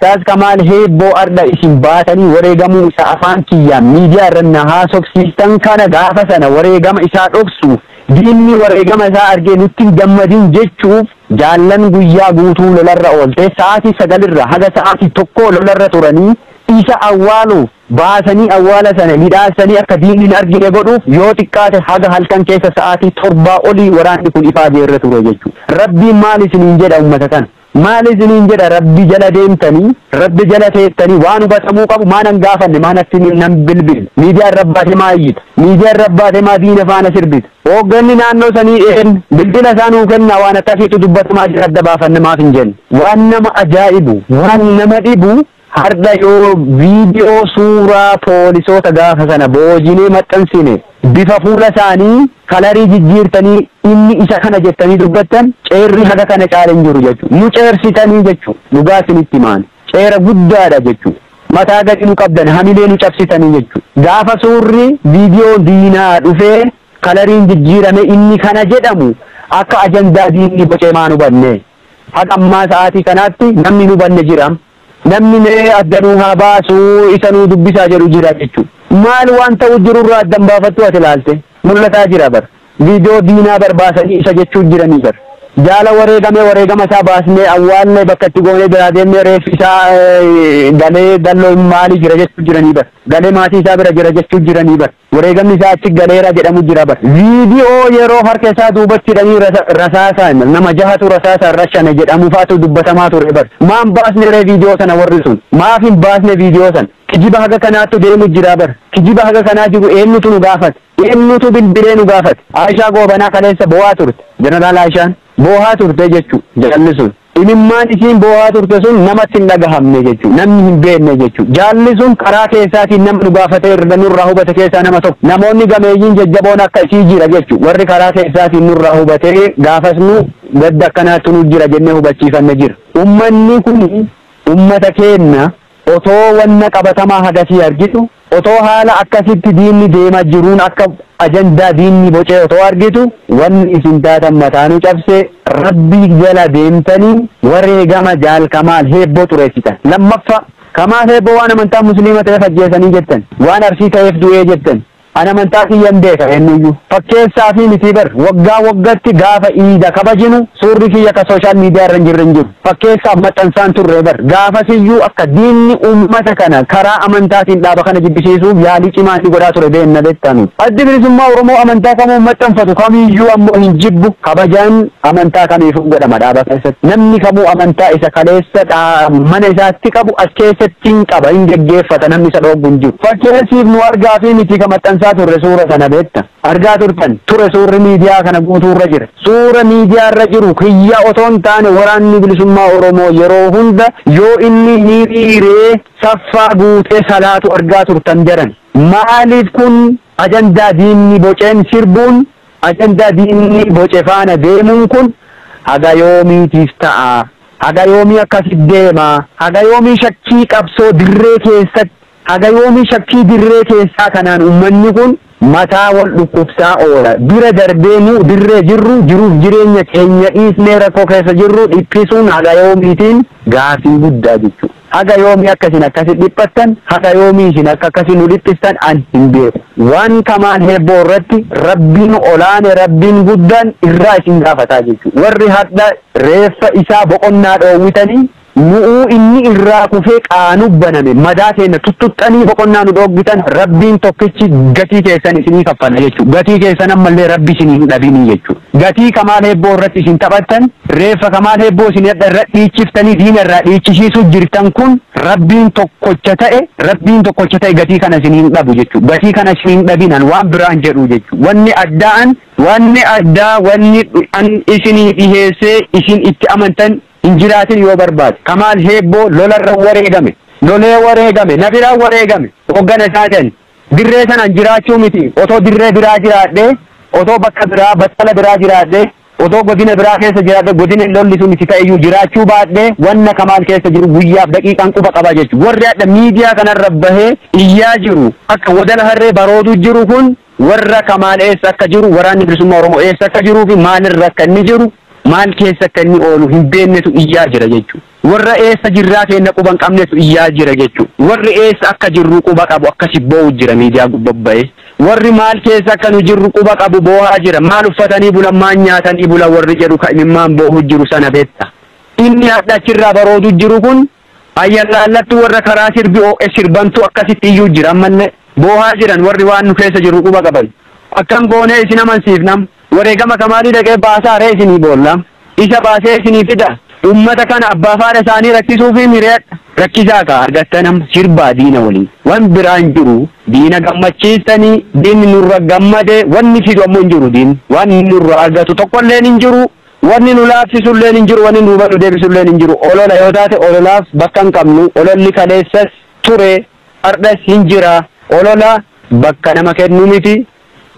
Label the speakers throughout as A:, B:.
A: Ustaaz Kamaal Heebboo arda isin baatanii wareegamuu isa afaan kiyyaa miidiyaa irra haasofsiistan kana gaafa sana wareegama isaa dhoksu diinni wareegama isaa argee nutti gammadin jechuuf jaallan guyyaa guutuu lolarra oolte sa'aatii 9 haga sa'aatii 1 lolarra turanii isa awwaaluuf baasanii awwaala sana midhaasanii akka diinni argine godhuuf yoo xiqqaate haga halkan keessa sa'aatii 7 olii waraanni kun ifaa beerra ture jechuudha. Rabbiin maal isiniin jedha ummata kana? Maal isiniin jedha? Rabbi jala deemtanii rabbi jala teettanii waan hubatamuu qabu maanan gaafanne maanatti nan bilbil miidiyaan rabbaate maayyita miidiyaan rabbaate maa diina faana sirbita hoogganni naannoo sanii bilbila isaanuu kenna waan akkasiitu dubbatamaa jira adda baafanne maaf hin jenne waan nama ajaa'ibu waan nama dhibu. Harda yoo viidiyoo suuraa poolisoota gaafa sana boojinee maxxansine bifa fuula isaanii kalarii jijjiirtanii inni isa kana jettanii dubbattan ceerri haga kana caala hin jiru jechuudha. Nu ceersitanii jechuudha. Dhugaa isinitti himaan ceera guddaadha jechuudha. Mataa gadi nu qabdan hamilee nu cabsitanii jechuudha. Gaafa suurri viidiyoo diinaa dhufee kalariin jijjiirame inni kana jedhamu akka ajandaa diinni bocee maan hubanne haga ammaa sa'aatii kanaatti namni nu hubanne jira. Namni mee addanuu haa baasuu isa nuu dubbisaa jedhu jira jechuudha. Maal waan ta'u jirurraa addan baafattu ati ilaalte mul'ataa jira bar. Viidiyoo diinaa barbaasanii isa jechuun jiranii bar. Jaala wareegama isaa baasnee awwaallee bakka itti goonee biraa deemnee reeffi isaa galee dalloo maalii jira jechuun jiranii bar. Galee maatii isaa bira jira jechuun jiranii bar. Wareegamni isaa achi galeera jedhamu jira bar. Viidiyoo yeroo harka isaa duubatti hidhanii rasaasaan nama jahatu rasaasaan rashane jedhamu faatu dubbatamaa ture bar. Maan baasne ree viidiyoo sana warri sun? Maaf hin baasne viidiyoo sana? Kijiba haga kanaattu deemu jira bar. Kijiba haga kanaa jiru eenyutu nu gaafate? Eenyutu bilbilee nu gaafate? Aishaa Goobanaa kaleessa bo'aa turte. Jeneraal Aishaan bo'aa turte jechuudha. Jaalli sun. Imimmaan isiin bo'aa turte sun namatti hin dhagahamne jechuudha. Namni hin beekne jechuudha. Jaalli sun karaa keessaatiin nama nu gaafatee irra nurraa hubate keessaa nama tokko. Namoonni gameeyyiin jajjaboon akka isii jira jechuudha. Warri karaa keessaatiin nurraa hubatee gaafas nu gadda akkanaatti nu jira jennee hubachiifanne jira. Ummanni kun ummata keenya otoo wanna qabatamaa hagasii argitu otoo haala akkasitti diinni deemaa jiruun akka ajandaa diinni bocee otoo argitu wanni isin taatan mataanuu cabsee rabbii jala deemtanii wareegama Jaal Kamaal Heebboo xureessitan. Lammaffaa Kamaal Heebboo waan amantaa musliima ta'eef ajjeesanii jettan waan arsii ta'eef du'ee jettan ana amantaa kiyyan beeka eenyuyyuu fakkeessaa fi miti bar waggaa waggatti gaafa iida kabajinu suurri kiyya ka sooshaal miidiyaa irra hin jirre hin jiru fakkeessaaf maxxansaan turre bar gaafasiyyuu akka diinni ummata kana karaa amantaatiin dhaaba kana jibbisiisuuf yaalii cimaa inni godhaa ture beenna beektanu. Addi bilisummaa Oromoo amantaa kamuu maxxanfatu kamiyyuu ammoo hin jibbu kabajaan amantaa kamiifuu godhama dhaaba keessatti namni kamuu amantaa isa kaleessa mana isaatti qabu as keessatti hin qaba hin geggeeffata namni isa dhoowwu hin jiru. Fakkeessiif nu argaa fi miti ka maxxansaa turre suura sana beekta argaa turtan ture suurri miidiyaa kana guutuurra jira suura miidiyaa irra jiru kiyya otoo hin taane waraanni bilisummaa Oromoo yeroo hunda yoo inni hiriiree saffaa guutee salaatu argaa turtan jedhan maaliif kun ajandaa diinni boceen sirbuun ajandaa diinni boce faana deemuun kun haga yoomiitiif ta'a haga yoomii akkasitti deema haga yoomii shakkii qabsoo dirree keessatti haga yoomii shakkii dirree keessaa kanaan ummanni kun mataa wal dhukkubsaa oola bira darbeenuu dirree jiruuf jireenya keenya dhiisnee rakkoo keessa jirru dhiphisuun haga yoomiitiin gaafii guddaa jechuudha. Haga yoomii akkasin akkasi dhiphattan haga yoomii isin akkasi nu dhiphistan an hin beeku. Waan Kamaal Heebboo irratti rabbiin olaane rabbiin guddaan irraa isin gaafataa jechuudha. Warri hadda reeffa isaa boqonnaa dhoowwitanii nu'uu inni irraa kufee qaanu baname madaa keenya tuttuqqanii boqonnaa nu dhooggitan rabbiin tokkichi gatii keessan isinii kaffala jechuudha. Gatii keessan ammallee rabbi isinii hin dhabinii jechuudha. Gatii Kamaal Heebboo irratti isin taphattan reeffa Kamaal Heebboo isin irra dhiichiftanii diina irraa dhiichisiisuu jirtan kun rabbiin tokkocha ta'e gatii kana isinii hin dhabu jechuudha. Gatii kana isinii hin dhabinan waan biraan jedhu jechuudha. Wanni addaa wanni isinii dhiheessee isin itti amantan injiraatin yoo barbaade Kamaal Heebboo lolarra wareegame lolee wareegame nafiraan wareegame hoggana isaatiin dirree sanaan jiraachuu miti otoo dirree biraa jiraadhee otoo bakka biraa battala biraa jiraadhee otoo godina biraa keessa jiraadhee godina lollisu miti ta'eyyuu jiraachuu baadhee wanna Kamaal keessa jiru guyyaaf daqiiqaan quba qaba jechuudha. Warri adda miidiyaa kanarra bahee iyyaa jiru akka wadala harree baroodu jiru kun warra Kamaal eessa akka jiru waraanni bilisummaa Oromoo eessa akka jiruu fi maalirra akka inni jiru maal keessa akka inni oolu hin beeknetu iyyaa jira jechuudha. Warra eessa jirraa keenya quban qabnetu iyyaa jira jechuudha. Warri eessa akka jirru quba qabu akkasi boo'u jira miidiyaa gubbabba'ee. Warri maal keessa akka nu jirru quba qabu boo'aa jira. Maal uffatanii bulan maal nyaatanii bulan warri jedhu imimmaan boo'u jiru sana beekta. Inni hadha achirraa baroodu jiru kun ayyallaallatti warra karaa sirbantu akkasitti iyyuu jira ammallee boo'aa jiran warri waan nu keessa jirru quba qaban. Akkam goonee isin amansiifnam. Wareegama kamaalii dhaqee baasaa ree isinii boolla. Isa baasee isinii fida. Ummata kana abbaa faadha isaanii rakkisuu fi mireedha. Rakkisaa ka argattan sirbaa diina waliin. Wan biraan jiru diina gammachiistanii diinni nurra gammade wanni fidu ammoo hin jiru diin. Wanni nurra argatu tokkolleen hin jiru. Wanni nu laafsisulleen hin jiru. Wanni nu badhu deebisulleen hin jiru. Olola yoo taate ololaaf bakka hin qabnu. Ololli kaleessas ture ardhas hin jira. Olola bakka nama kennu miti.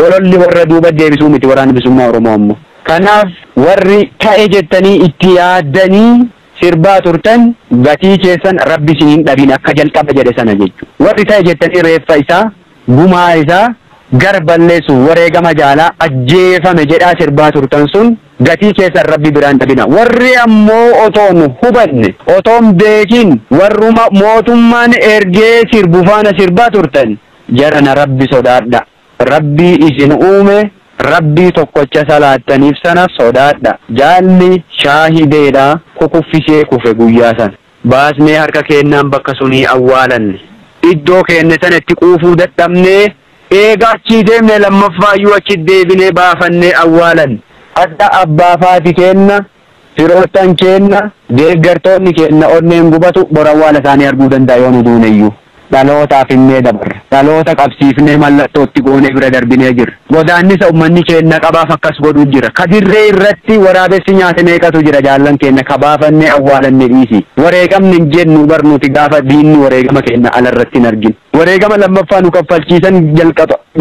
A: Ololli warra duuba deebisuu miti waraana bilisummaa Oromoo ammoo. Kanaaf warri ta'e jettanii itti yaaddanii sirbaa turtan gatii keessan rabbi isiniin dhabin akka jalqaba jedhe sana jechuudha. Warri ta'e jettanii reeffa isaa gumaa isaa garballeessu wareegama jaalaa ajjeefame jedhaa sirbaa turtan sun gatii keessan rabbi biraan dhabina. Warri ammoo otoon hubanne otoon beekin warruma mootummaan ergee sirbu faana sirbaa turtan jarana rabbi sodaadha. Rabbii isin uume rabbii tokkocha salaattaniif sana sodaadha. Jaalli shaahideedha kukuffisee kufe guyyaa sana. Baasnee harka kennaan bakka sunii awwaalanne. Iddoo keenne sana itti quufuu dadhabnee eega achii deemne lammaffayyuu achi deebinee baafannee awwaalanne. Adda abbaa faati kenna firoottan kenna deeggartoonni kenna onneen gubatu bor awwaala isaanii arguu danda'a yoo nu duuneyyuu. Dhalootaaf himnee dabarra. Dhaloota qabsiifnee mallattootti goonee bira darbinee jirra. Godaannisa uummanni keenya qabaaf akkas godhuu jira. Kadirree irratti waraabessi nyaate meeqatu jira jaallan keenya kabaafannee awwaalanne dhiisi. Wareegamni hin jennu barnuuti gaafa diinni wareegama keenya alarratti hin argin. Wareegama lammaffaa nu kaffalchiisan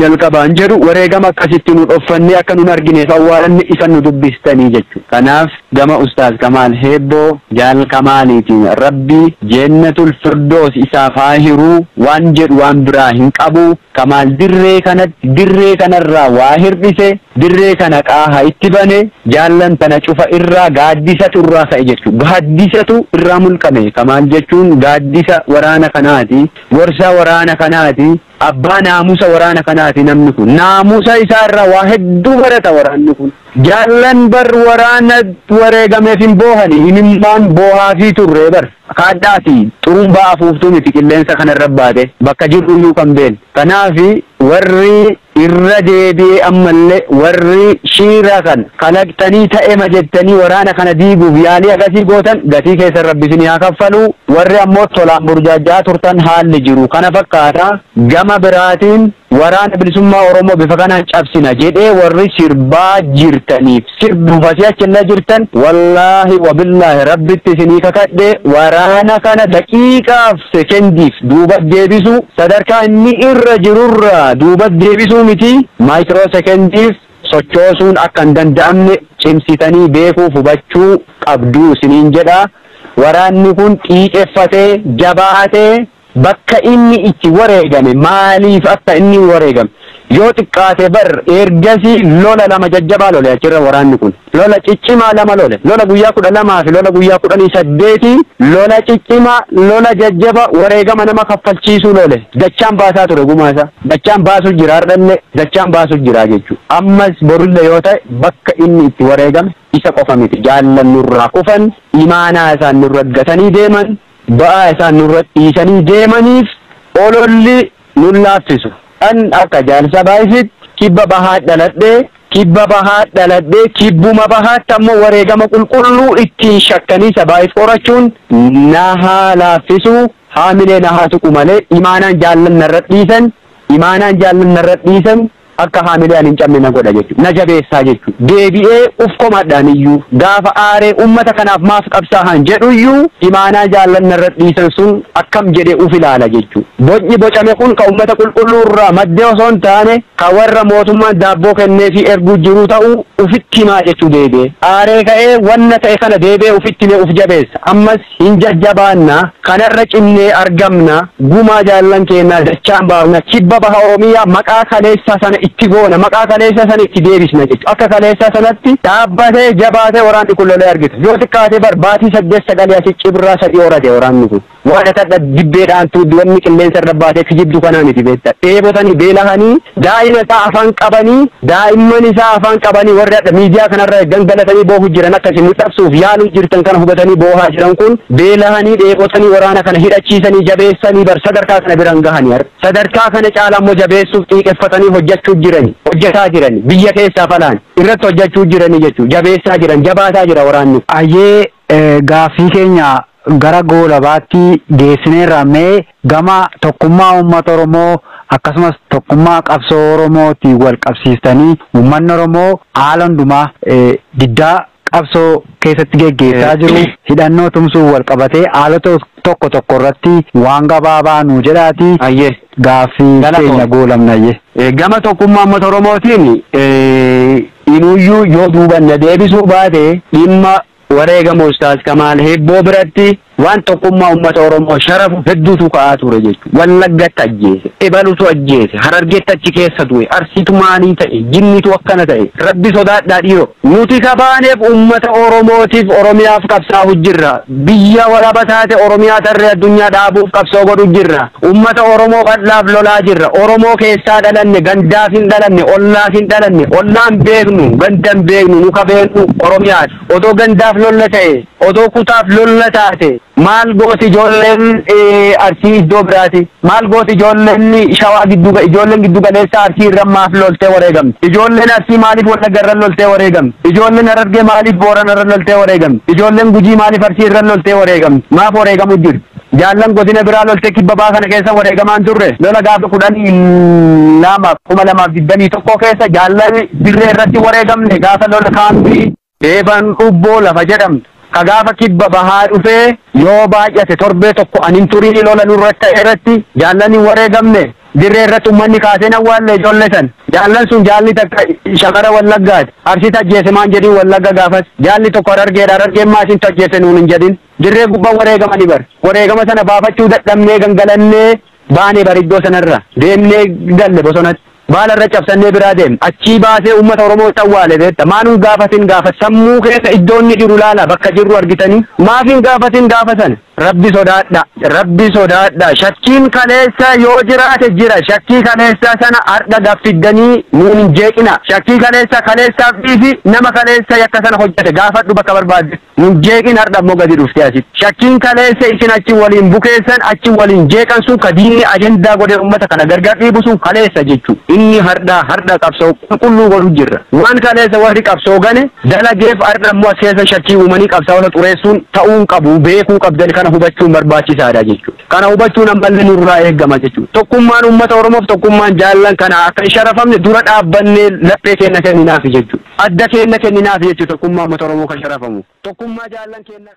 A: jalqabaan jedhu wareegama akkasitti nu dhoffannee akka nun argineef awwaalanne isa nu dubbistanii jechuudha. Kanaaf gama Ustaaz Kamaal Heebboo jaal Kamaaliitiin rabbi Jannatul Firdoos isaaf haa hiruu waan jedhu waan biraa hin qabu. Kamaal dirree kanarraa waa hirdhise dirree kana qaaha itti bane jaallan tana cufa irraa gaaddisatu irraa ka'e jechuudha. Gaaddisatu irraa mulqame. Kamaal jechuun gaaddisa waraana kanaati. Gorsa waraana kanaati. Abbaa naamusa waraana kanaati namni kun. Naamusa isaa irraa waa hedduu barata waraanni kun. Jaallan bar waraana wareegameef hin boohani himimmaan boohaa fi turree bar kaadhaati xurumbaa afuuftuu miti qilleensa kanarra baate bakka jirru iyyuu kan beenu. Kanaafi warri irra deebi'ee ammallee warri shiira kan kalaqxanii ta'ema jettanii waraana kana diiguuf yaalii akkasii gootan gatii keessan rabbi isinii haa kaffalu. Warri ammoo tolaan burjaajaa turtan haalli jiru kana fakkaata. Gama biraatiin waraana bilisummaa Oromoo bifa kanaan cabsina jedhee warri sirbaa jirtaniif sirbuufasii achilla jirtan wallaahi wabillaahi rabbitti isinii kakadhe waraana kana daqiiqaaf sekendiif duuba deebisu sadarkaa inni irra jirurra duuba deebisuu miti maayikiroo sekendiif sochoosuun akka hin danda'amne cimsitanii beekuuf hubachuu qabduu isiniin jedha. Waraanni kun xiiqeffatee jabaatee bakka inni itti wareegame maaliif akka inni wareegame yoo xiqqaate bar ergasii lola lama jajjabaa lole achirra waraanni kun lola ciccimaa lama lole lola guyyaa 12 fi lola guyyaa 18 lola ciccimaa lola jajjaba wareegama nama kaffalchiisuu lole dachaan baasaa ture gumaasa dachaan baasuu jira hardhanne dachaan baasuu jira jechuudha. Ammas borulle yoo ta'e bakka inni itti wareegame isa qofa miti jaallan nurraa kufan imaanaa isaan nurra gatanii deeman ba'aa isaan nurra dhiisanii deemaniif ololli nun laaffisu. An akka jaalsa baay'isitti kibba bahaa dhaladhee kibbuma bahaatti ammoo wareegama qulqulluu ittiin shakkanii sabaayif qorachuun nahaa laaffisu haamilee nahaa tuqu malee imaanaan jaallan narra dhiisan akka haamileen hin cabne na godha jechuudha. Na jabeessaa jechuudha. Deebi'ee uf komadhaan iyyuu gaafa aaree ummata kanaaf maaf qabsaahan jedhu iyyuu imaanaa jaallan narra dhiisan sun akkam jedhee uf ilaala jechuudha. Bocni bocame kun ka ummata qulqulluu irraa maddee osoo hin taane ka warra mootummaan daabboo kennee fi erguu jiru ta'uu ufitti himaa jechuu deebi'ee. Aaree ka'ee wanna ta'e kana deebi'ee ufitti himee uf jabeessa. Ammas hin jajjabaanna kanarra cimnee argamna gumaa jaallan keenyaa dachaan baafna kibba baha Oromiyaa maqaa kaleessaa sana itti goona maqaa kaleessa sana itti deebisna jechuudha. Akka kaleessa sanatti dhaabbatee jabaatee waraanni kun lolee argita. Yoo xiqqaatee barbaatii 8-9 asii cibraa 3 horate waraanni kun. Waan akka dibbeedhaan tuuddi wanni qilleensa irra baatee kijibdu kanaa miti beektaa. Dheebotanii beelahanii daa'ima isaa afaan qabanii daa'imman isaa afaan qabanii warri adda miidiyaa kanarra gangalatanii boohu jiran akkasii mul'absuuf yaaluu jirtan kana hubatanii boohaa jiran kun beelahanii dheebotanii waraana kana hidhachiisanii jabeessanii bar sadarkaa kana biraan gahanii sadarkaa kana caalaa immoo jabeessuuf xiiqeffatanii hojjetaa jirani biyya keessaa falaan irratti hojjechuu jirani jechuudha jabeessaa jiran jabaataa jira waraanni.
B: Ayyee gaaffii keenya gara goolabaatti geessineerra mee gama tokkummaa uummata Oromoo akkasumas tokkummaa qabsoo Oromootiin wal qabsiistanii uummanni Oromoo haala hundumaa diddaa qabsoo keessatti geggeessaa jiru hidhannoo tumsuun wal qabatee haalota tokko irratti waan gabaabaa nuu jedhaati.
A: Ayyee
B: gaaffii keenya goolamnayyee.
A: Gama tokkummaa uummata Oromootiin inuyyuu yoo duubanna deebisuu baate dhimma wareegama Ustaaz Kamaal Hebboo biratti waan tokkummaa uummata Oromoo sharafu hedduutu ka'aa ture jechuudha. Wallaggatti ajjeese, Ebalutu ajjeese, Harargeetti achi keessa du'e, Arsiitu maanii ta'e, Jinnitu akkana ta'e, Rabbi sodaadhaa dhiiroo. Nuti kabaaneef uummata Oromootiif Oromiyaaf qabsaa'u jirra. Biyya walaba taate Oromiyaa tarree addunyaa dhaabuuf qabsoo godhu jirra. Uummata Oromoo bal'aaf lolaa jirra. Oromoo keessaa dhalanne, gandaaf hin dhalanne, ollaaf hin dhalanne, ollaan beeknu, gandan beeknu, nu kabeennu Oromiyaati. Odoo gandaaf lolla ta'e, odoo kutaaf lolla taate. Maal gooti ijoolleen Arsii iddoo biraati. Maal gooti ijoolleen Shawaa ijoolleen giddu galeessa Arsii irra maaf loltee wareegamti. Ijoolleen Arsii maaliif Wallagga irra loltee wareegamti. Ijoolleen Harargee maaliif Boorana irra loltee wareegamti. Ijoolleen Gujii maaliif Arsii irra loltee wareegamti. Maaf wareegamu jiru. Jaallan godina biraa loltee kibba baa kana keessa wareegamaan turre. Lola gaafa 2021 keessa jaallan dirree irratti wareegamne gaafa lola kaambii Eeban Ubboo lafa jedhamtu. Kagaafa kibba bahaa dhufee yoo baay'ate torbee tokko anin turii lola nurratti irratti jaallan hin wareegamne dirree irratti uummanni kaaseen awwaalle ijoollee san jaallan sun jaalli takka shamara Wallaggaati Arsiitti ajjeese maan jedhin Wallagga gaafas jaalli tokko Harargeen maasiin ajjeese nuun hin jedhin dirree gubbaa wareegamanii bar wareegama sana baafachuu dadhabnee gangalannee baanee bar iddoo sanarra deemnee galle bosonatti. Baala irra cabsannee biraa deem achii baasee uummata Oromoo awwaale beekta maanuu gaafatin gaafa sammuu keessa iddoonni jiru laala bakka jirru argitanii maafin gaafatin gaafa sana rabbi sodaadha shakkiin kaleessa yoo jiraate jira shakkii kaleessa sana har'a gaffiddanii nuun hin jeeqina shakkii kaleessaaf dhiifi nama kaleessa yakka sana hojjete gaafadhu bakka barbaadde nun jeeqin har'a ammoo gadi dhufte asitti shakkiin kaleessa isin achi waliin bukeessan achi waliin jeeqan sun ka diinni ajendaa godhe uummata kana gargar dhiibu sun kaleessa jechuudha. Inni har'a qabsoo qulqulluu godhu jirra. Waan kaleessa warri qabsoo gane dalageef har'a ammoo as keessa shakkii uumanii qabsaa'ota xureessuun ta'uun qabu beekuu qabdan kana hubachuun barbaachisaadha jechuudha. Kana hubachuun ammallee nurraa eegama jechuudha. Tokkummaan uummata Oromoof tokkummaan jaallan kana akka hin sharafamne dura dhaabbannee laphee keenya kenninaaf jechuudha. Adda keenya kenninaaf jechuudha tokkummaa uummata Oromoo kan sharafamu. Tokkummaa jaallan keenya